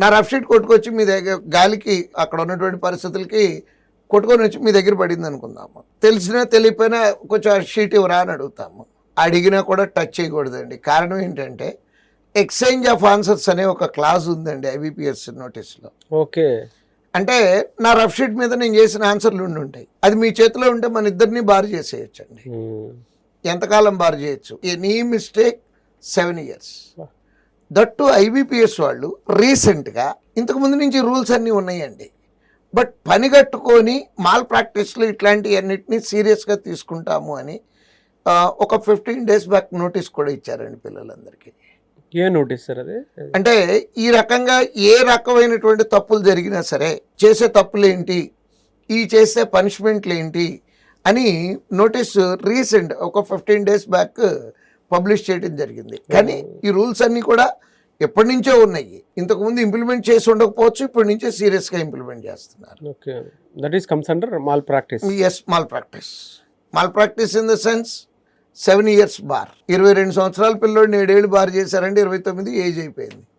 నా rough sheet కొట్టుకొచ్చి మీ దగ్గర గాలికి అక్కడ ఉన్నటువంటి పరిస్థితులకి కొట్టుకొని వచ్చి మీ దగ్గర పడింది అనుకుందాము. తెలిసినా తెలియపోయినా కొంచెం ఆ షీట్ ఇవ్వరా అని అడుగుతాము. అడిగినా కూడా టచ్ చేయకూడదండి. కారణం ఏంటంటే ఎక్స్చేంజ్ ఆఫ్ ఆన్సర్స్ అనే ఒక క్లాజ్ ఉందండి ఐబీపీఎస్ నోటీస్లో. ఓకే. అంటే నా రఫ్ షీట్ మీద నేను చేసిన ఆన్సర్లు ఉంటాయి, అది మీ చేతిలో ఉంటే మన ఇద్దరిని బార్ చేసేయచ్చండి. ఎంతకాలం బార్ చేయొచ్చు? Any mistake 7 years. That IBPS వాళ్ళు రీసెంట్గా, ఇంతకుముందు నుంచి రూల్స్ అన్నీ ఉన్నాయండి, బట్ పని కట్టుకొని మాల్ ప్రాక్టీస్లు ఇట్లాంటివన్నిటినీ సీరియస్గా తీసుకుంటాము అని ఒక 15 days బ్యాక్ నోటీస్ కూడా ఇచ్చారండి పిల్లలందరికీ. ఏ నోటీస్ సార్ అది? అంటే ఈ రకంగా ఏ రకమైనటువంటి తప్పులు జరిగినా సరే, చేసే తప్పులు ఏంటి, ఈ చేసే పనిష్మెంట్లు ఏంటి అని నోటీస్ రీసెంట్ ఒక 15 days బ్యాక్ పబ్లిష్ చేయడం జరిగింది. కానీ ఈ రూల్స్ అన్నీ కూడా ఎప్పటి నుంచో ఉన్నాయి. ఇంతకుముందు ఇంప్లిమెంట్ చేసి ఉండకపోవచ్చు, ఇప్పటి నుంచే సీరియస్గా ఇంప్లిమెంట్ చేస్తున్నారు. Okay, that is comes under malpractice. Yes, malpractice. Malpractice in the sense 7 years bar. 22 సంవత్సరాల పిల్లోడిని 7 ఏళ్ళు బార్ చేశారంటే 29 ఏజ్ అయిపోయింది.